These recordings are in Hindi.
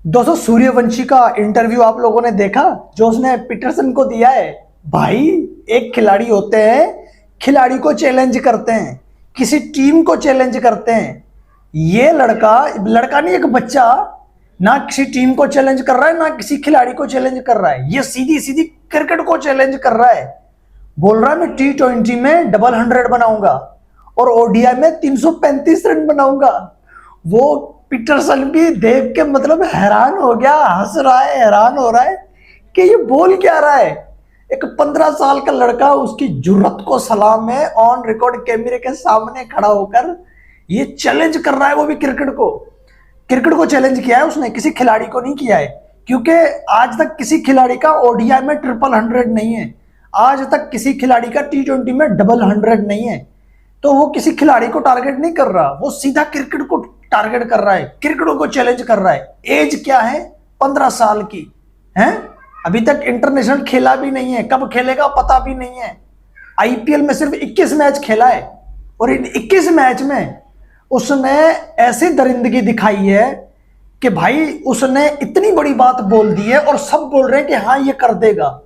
दोस्तों सूर्यवंशी का इंटरव्यू आप लोगों ने देखा जो उसने पीटरसन को दिया है। भाई एक खिलाड़ी होते हैं, खिलाड़ी को चैलेंज करते हैं, किसी टीम को चैलेंज करते हैं। ये लड़का लड़का नहीं, एक बच्चा ना किसी टीम को चैलेंज कर रहा है ना किसी खिलाड़ी को चैलेंज कर रहा है। ये सीधी सीधी क्रिकेट को चैलेंज कर रहा है। बोल रहा है मैं T20 में डबल 100 बनाऊंगा और ओडीआई में 335 रन बनाऊंगा। वो पीटरसन भी देख के मतलब हैरान हो गया, हंस रहा है, हैरान हो रहा है कि ये बोल क्या रहा है। एक 15 साल का लड़का, उसकी जुर्रत को सलाम है, ऑन रिकॉर्ड कैमरे के सामने खड़ा होकर ये चैलेंज कर रहा है। वो भी क्रिकेट को चैलेंज किया है उसने, किसी खिलाड़ी को नहीं किया है। क्योंकि आज तक किसी खिलाड़ी का ओडीआई में ट्रिपल 100 नहीं है, आज तक किसी खिलाड़ी का T20 में डबल 100 नहीं है। तो वो किसी खिलाड़ी को टारगेट नहीं कर रहा, वो सीधा क्रिकेट को टारगेट कर रहा है, क्रिकेट को चैलेंज कर रहा है। एज क्या है? 15 साल की है, अभी तक इंटरनेशनल खेला भी नहीं है, कब खेलेगा पता भी नहीं है। आईपीएल में सिर्फ 21 मैच खेला है और इन 21 मैच में उसने ऐसी दरिंदगी दिखाई है कि भाई उसने इतनी बड़ी बात बोल दी है और सब बोल रहे हैं कि हाँ ये कर देगा।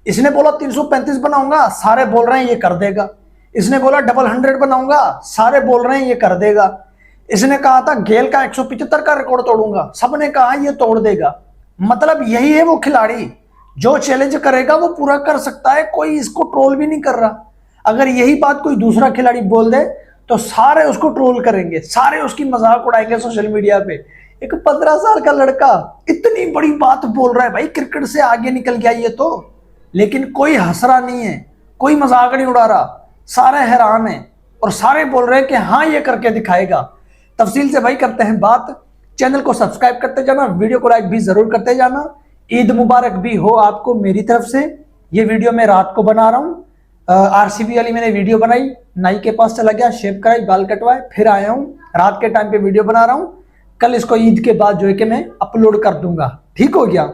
इसने बोला 335 बनाऊंगा, सारे बोल रहे हैं ये कर देगा। इसने बोला डबल 100 बनाऊंगा, सारे बोल रहे हैं ये कर देगा। इसने कहा था गेल का 175 का रिकॉर्ड तोड़ूंगा, सबने कहा ये तोड़ देगा। मतलब यही है वो खिलाड़ी, जो चैलेंज करेगा वो पूरा कर सकता है, कोई इसको ट्रोल भी नहीं कर रहा। अगर यही बात कोई दूसरा खिलाड़ी बोल दे तो सारे उसको ट्रोल करेंगे, सारे उसकी मजाक उड़ाएंगे सोशल मीडिया पे। एक 15 साल का लड़का इतनी बड़ी बात बोल रहा है, भाई क्रिकेट से आगे निकल गया ये तो। लेकिन कोई हंस रहा नहीं है, कोई मजाक नहीं उड़ा रहा, सारे हैरान हैं और सारे बोल रहे हैं कि हाँ ये करके दिखाएगा। तफसील से भाई करते हैं बात। चैनल को सब्सक्राइब करते जाना, वीडियो को लाइक भी जरूर करते जाना। ईद मुबारक भी हो आपको मेरी तरफ से। ये वीडियो मैं रात को बना रहा हूँ, आरसीबी वाली मैंने वीडियो बनाई, नाई के पास चला गया, शेव कराई, बाल कटवाए, फिर आया हूँ, रात के टाइम पे वीडियो बना रहा हूँ। कल इसको ईद के बाद जो है कि मैं अपलोड कर दूंगा, ठीक हो गया।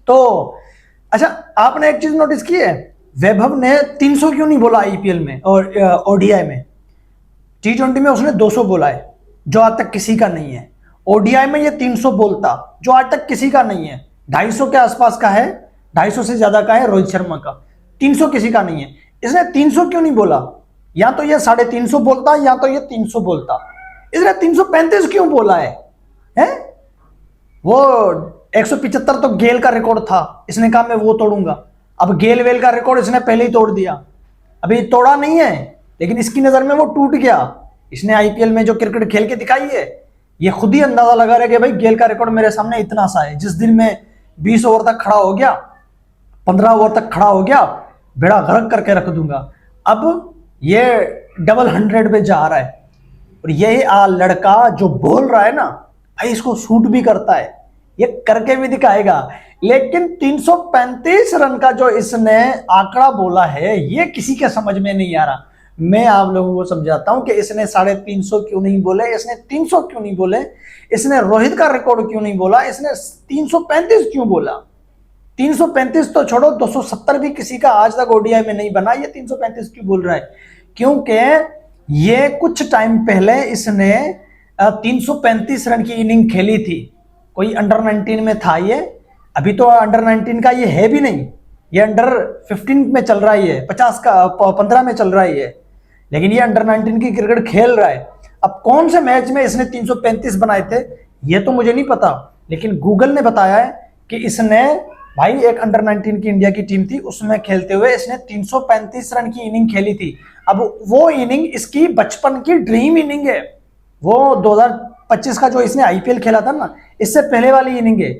तो अच्छा, आपने एक चीज नोटिस की है, वैभव ने 300 क्यों नहीं बोला आईपीएल में और ओडीआई में? T20 में उसने 200 बोला है, जो आज तक किसी का नहीं है। ओडीआई में ये 300 बोलता, जो आज तक किसी का नहीं है। 250 के आसपास का है, 250 से ज्यादा का है रोहित शर्मा का, 300 किसी का नहीं है। इसने 300 क्यों नहीं बोला? या तो ये 350 बोलता या तो ये 300 बोलता। इसने 335 क्यों बोला है? वो 175 तो गेल का रिकॉर्ड था, इसने कहा मैं वो तोड़ूंगा। अब गेल वेल का रिकॉर्ड इसने पहले ही तोड़ दिया, अभी तोड़ा नहीं है, लेकिन इसकी नजर में वो टूट गया। इसने आईपीएल में जो क्रिकेट खेल के दिखाई है, ये खुद ही अंदाजा लगा रहे कि भाई गेल का रिकॉर्ड मेरे सामने इतना सा है। जिस दिन मैं 20 ओवर तक खड़ा हो गया, 15 ओवर तक खड़ा हो गया, बेड़ा गर्क करके रख दूंगा। अब ये डबल 100 पे जा रहा है और यही लड़का जो बोल रहा है ना भाई, इसको सूट भी करता है, ये करके भी दिखाएगा। लेकिन 335 रन का जो इसने आंकड़ा बोला है, ये किसी के समझ में नहीं आ रहा। मैं आप लोगों को समझाता हूं कि इसने 350 क्यों नहीं बोले, इसने 300 क्यों नहीं बोले, इसने रोहित का रिकॉर्ड क्यों नहीं बोला, इसने 335 क्यों बोला। 335 तो छोड़ो, 270 भी किसी का आज तक ओडीआई में नहीं बना, ये 335 क्यों बोल रहा है? क्योंकि ये कुछ टाइम पहले इसने 335 रन की इनिंग खेली थी। कोई अंडर 19 में था ये, अभी तो अंडर 19 का ये है भी नहीं, ये अंडर 15 में चल रहा है, 50 का 15 में चल रहा है ये, लेकिन ये अंडर 19 की क्रिकेट खेल रहा है। अब कौन से मैच में इसने 335 बनाए थे ये तो मुझे नहीं पता, लेकिन गूगल ने बताया है कि इसने भाई एक अंडर 19 की इंडिया की टीम थी, उसमें खेलते हुए इसने 335 रन की इनिंग खेली थी। अब वो इनिंग इसकी बचपन की ड्रीम इनिंग है। वो 2025 का जो इसने आईपीएल खेला था ना, इससे पहले वाली इनिंग है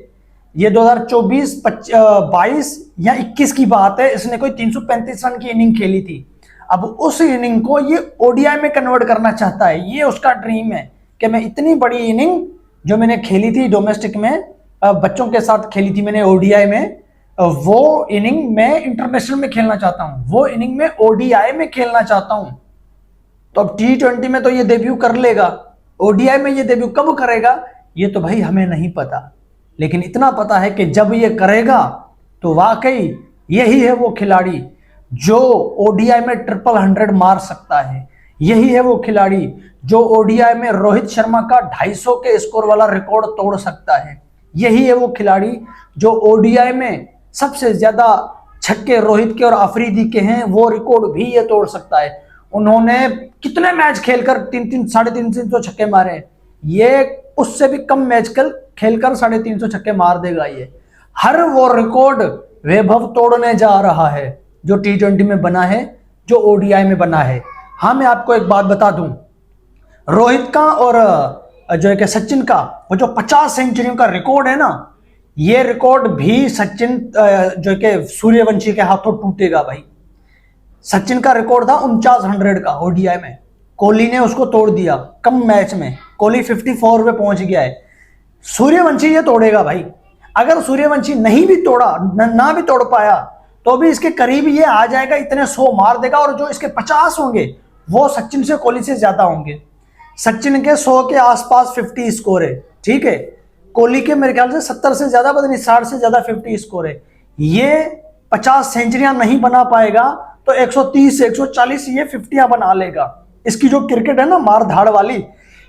ये। 2024, 22 या 21 की बात है, इसने कोई 335 रन की इनिंग खेली थी। अब उस इनिंग को ये ओडीआई में कन्वर्ट करना चाहता है। ये उसका ड्रीम है कि मैं इतनी बड़ी इनिंग जो मैंने खेली थी डोमेस्टिक में, बच्चों के साथ खेली थी मैंने ओडीआई में, वो इनिंग मैं इंटरनेशनल में खेलना चाहता हूं, वो इनिंग में ओडीआई में खेलना चाहता हूं। तो अब T20 में तो ये डेब्यू कर लेगा, ओडीआई में ये डेब्यू कब करेगा ये तो भाई हमें नहीं पता। लेकिन इतना पता है कि जब ये करेगा तो वाकई यही है वो खिलाड़ी जो ओडीआई में ट्रिपल 100 मार सकता है। यही है वो खिलाड़ी जो ओडीआई में रोहित शर्मा का 250 के स्कोर वाला रिकॉर्ड तोड़ सकता है। यही है वो खिलाड़ी जो ओडीआई में सबसे ज्यादा छक्के रोहित के और अफरीदी के हैं, वो रिकॉर्ड भी ये तोड़ सकता है। उन्होंने कितने मैच खेलकर 300 छक्के मारे हैं, ये उससे भी कम मैच खेलकर 350 छक्के मार देगा। ये हर वो रिकॉर्ड वैभव तोड़ने जा रहा है जो T20 में बना है, जो ओडीआई में बना है। हाँ, मैं आपको एक बात बता दूं, रोहित का और जो है कि सचिन का वो जो 50 सेंचुरियों का रिकॉर्ड है ना, ये रिकॉर्ड भी सचिन जो है कि सूर्यवंशी के हाथों टूटेगा भाई। सचिन का रिकॉर्ड था 4900 का ओडीआई में, कोहली ने उसको तोड़ दिया कम मैच में। कोहली 54 पे पहुंच गया है, सूर्यवंशी ये तोड़ेगा भाई। अगर सूर्यवंशी नहीं भी तोड़ा, ना भी तोड़ पाया, तो भी इसके करीब ये आ जाएगा, इतने 100 मार देगा। और जो इसके 50 होंगे वो सचिन से कोहली से ज्यादा होंगे। सचिन के 100 के आसपास 50 स्कोर है, ठीक है। कोहली के मेरे ख्याल से 70 से ज्यादा, पता नहीं 60 से ज्यादा 50 स्कोर है। ये 50 सेंचुरियां नहीं बना पाएगा तो 130 140 ये 50 बना लेगा। इसकी जो क्रिकेट है ना मार धाड़ वाली,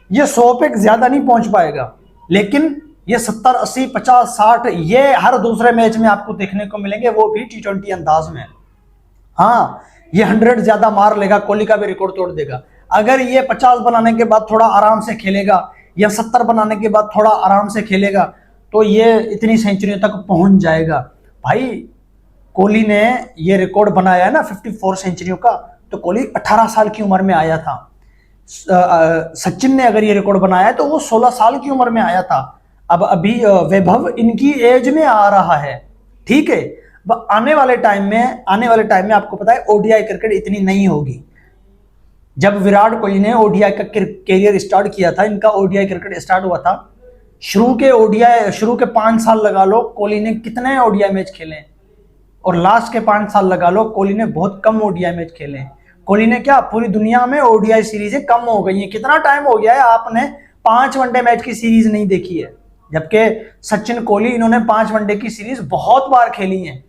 ये 100 पे ज्यादा नहीं पहुंच पाएगा, लेकिन ये 70 80 50 60 ये हर दूसरे मैच में आपको देखने को मिलेंगे, वो भी T20 अंदाज में। हाँ, ये 100 ज्यादा मार लेगा, कोहली का भी रिकॉर्ड तोड़ देगा। अगर ये 50 बनाने के बाद थोड़ा आराम से खेलेगा या 70 बनाने के बाद थोड़ा आराम से खेलेगा तो ये इतनी सेंचुरियों तक पहुंच जाएगा भाई। कोहली ने ये रिकॉर्ड बनाया है ना 54 सेंचुरियों का, तो कोहली 18 साल की उम्र में आया था। सचिन ने अगर ये रिकॉर्ड बनाया तो वो 16 साल की उम्र में आया था। अब अभी वैभव इनकी एज में आ रहा है, ठीक है। आने वाले टाइम में आपको पता है ओडीआई क्रिकेट इतनी नहीं होगी। जब विराट कोहली ने ओडीआई का कैरियर स्टार्ट किया था, इनका ओडीआई क्रिकेट स्टार्ट हुआ था, शुरू के 5 साल लगा लो कोहली ने कितने ओडीआई मैच खेले, और लास्ट के 5 साल लगा लो कोहली ने बहुत कम ओडीआई मैच खेले। कोहली ने क्या, पूरी दुनिया में ओडीआई सीरीजें कम हो गई हैं। कितना टाइम हो गया है आपने 5 वनडे मैच की सीरीज नहीं देखी है, जबकि सचिन कोहली इन्होंने 5 वनडे की सीरीज बहुत बार खेली है।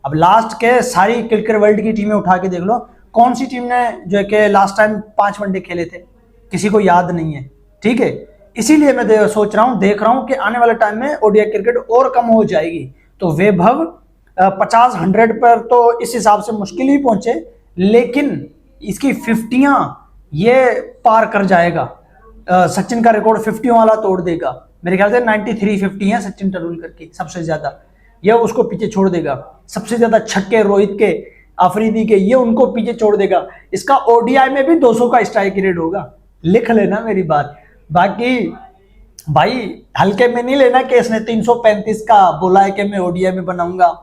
अब लास्ट के सारी क्रिकेट वर्ल्ड की टीमें उठा के देख लो, कौन सी टीम ने जो है कि लास्ट टाइम 5 वनडे खेले थे, किसी को याद नहीं है, ठीक है। इसीलिए मैं देख रहा हूं कि आने वाले टाइम में ओडीआई क्रिकेट और कम हो जाएगी। तो वैभव 50-100 पर तो इस हिसाब से मुश्किल ही पहुंचे, लेकिन इसकी 50 ये पार कर जाएगा। सचिन का रिकॉर्ड 50 वाला तोड़ देगा। मेरे ख्याल से 93-50 है सचिन तेंदुलकर की सबसे ज्यादा, ये उसको पीछे छोड़ देगा। सबसे ज्यादा छक्के रोहित के, अफरीदी के, ये उनको पीछे छोड़ देगा। इसका ओडीआई में भी 200 का स्ट्राइक रेट होगा, लिख लेना मेरी बात। बाकी भाई हल्के में नहीं लेना कि इसने 335 का बोला है कि मैं ओडीआई में बनाऊंगा,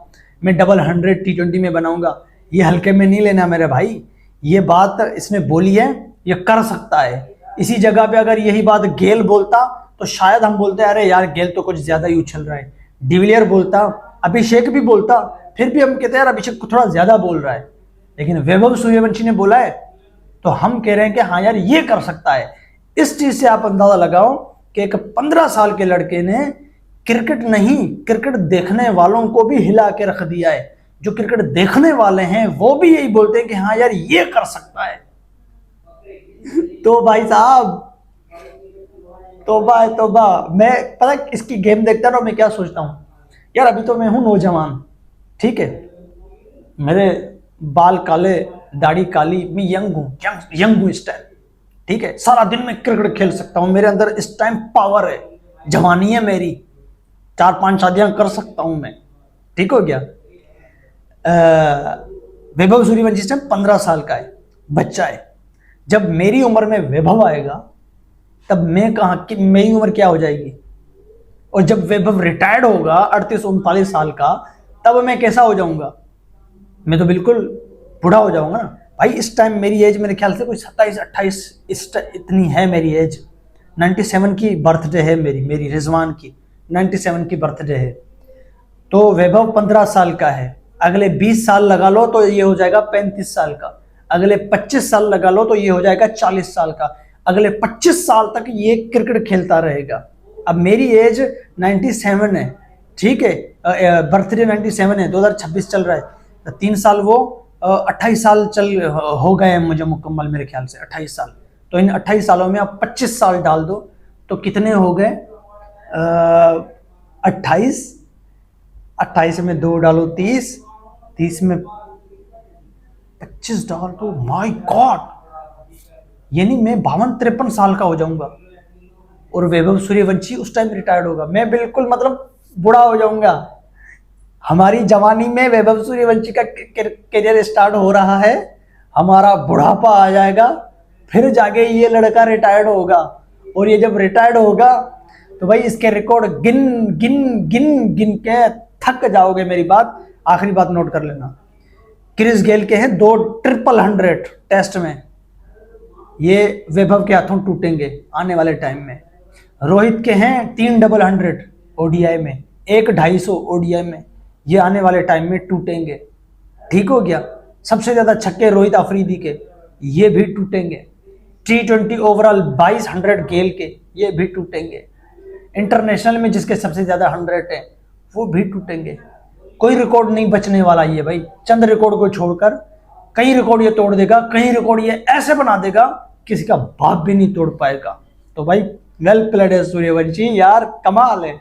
मैं डबल 100 T20 में बनाऊंगा, ये हल्के में नहीं लेना मेरे भाई। ये बात इसने बोली है, ये कर सकता है। इसी जगह पे अगर यही बात गेल बोलता तो शायद हम बोलते अरे यार गेल तो कुछ ज्यादा ही उछल रहा है। डिविलियर बोलता, अभिषेक भी बोलता, फिर भी हम कहते हैं यार अभिषेक को थोड़ा ज्यादा बोल रहा है। लेकिन वैभव सूर्यवंशी ने बोला है तो हम कह रहे हैं कि हाँ यार ये कर सकता है। इस चीज से आप अंदाजा लगाओ कि एक 15 साल के लड़के ने क्रिकेट नहीं, क्रिकेट देखने वालों को भी हिला के रख दिया है। जो क्रिकेट देखने वाले हैं वो भी यही बोलते हैं कि हाँ यार ये कर सकता है। तो भाई साहब तोबा, मैं पता इसकी गेम देखता ना मैं क्या सोचता हूँ, यार अभी तो मैं हूं नौजवान, ठीक है, मेरे बाल काले, दाढ़ी काली, मैं यंग हूं इस टाइम, ठीक है। सारा दिन मैं क्रिकेट खेल सकता हूं, मेरे अंदर इस टाइम पावर है, जवानी है मेरी, 4-5 शादियां कर सकता हूं मैं, ठीक हो गया। वैभव सूर्यवंशी इस टाइम 15 साल का है, बच्चा है। जब मेरी उम्र में वैभव आएगा तब मैं कहां कि मेरी उम्र क्या हो जाएगी, और जब वैभव रिटायर्ड होगा 38-39 साल का, तब मैं कैसा हो जाऊंगा, मैं तो बिल्कुल बूढ़ा हो जाऊंगा ना भाई। इस टाइम मेरी एज मेरे ख्याल से कोई 27-28 इतनी है मेरी एज। 97 की बर्थडे है मेरी रिजवान की 97 की बर्थडे है। तो वैभव 15 साल का है, अगले 20 साल लगा लो तो ये हो जाएगा 35 साल का, अगले 25 साल लगा लो तो ये हो जाएगा 40 साल का, अगले 25 साल तक ये क्रिकेट खेलता रहेगा। अब मेरी एज 97 है, ठीक है, बर्थडे 97 है, 2026 चल रहा है, 3 साल वो 28 साल हो गए हैं मुझे मुकम्मल, मेरे ख्याल से 28 साल। तो इन 28 सालों में आप 25 साल डाल दो तो कितने हो गए, 28, 28 में 2 डालो 30, 30 में 25 डाल दो, माय गॉड, यानी मैं 52-53 साल का हो जाऊंगा और वैभव सूर्यवंशी उस टाइम रिटायर्ड होगा। मैं बिल्कुल मतलब बूढ़ा हो जाऊंगा। हमारी जवानी में वैभव सूर्यवंशी का करियर स्टार्ट हो रहा है, हमारा बुढ़ापा आ जाएगा, फिर जाके ये लड़का रिटायर्ड होगा। और ये जब रिटायर्ड होगा तो भाई इसके रिकॉर्ड गिन गिन गिन गिन के थक जाओगे। मेरी बात, आखिरी बात नोट कर लेना, क्रिस गेल के हैं 2 100 टेस्ट में, ये वैभव के हाथों टूटेंगे आने वाले टाइम में। रोहित के हैं 3 100 ओडीआई में, 1 250 ओडीआई में, ये आने वाले टाइम में टूटेंगे। ठीक हो गया। सबसे ज्यादा छक्के रोहित अफरीदी के, ये भी टूटेंगे। T20 ओवरऑल 2200 गेल के, ये भी टूटेंगे। इंटरनेशनल में जिसके सबसे ज्यादा 100 है वो भी टूटेंगे। कोई रिकॉर्ड नहीं बचने वाला ये भाई, चंद रिकॉर्ड को छोड़कर कई रिकॉर्ड ये तोड़ देगा, कई रिकॉर्ड ये ऐसे बना देगा किसी का बाप भी नहीं तोड़ पाएगा। तो भाई वेल प्लेड है सूर्यवंशी, यार कमाल है।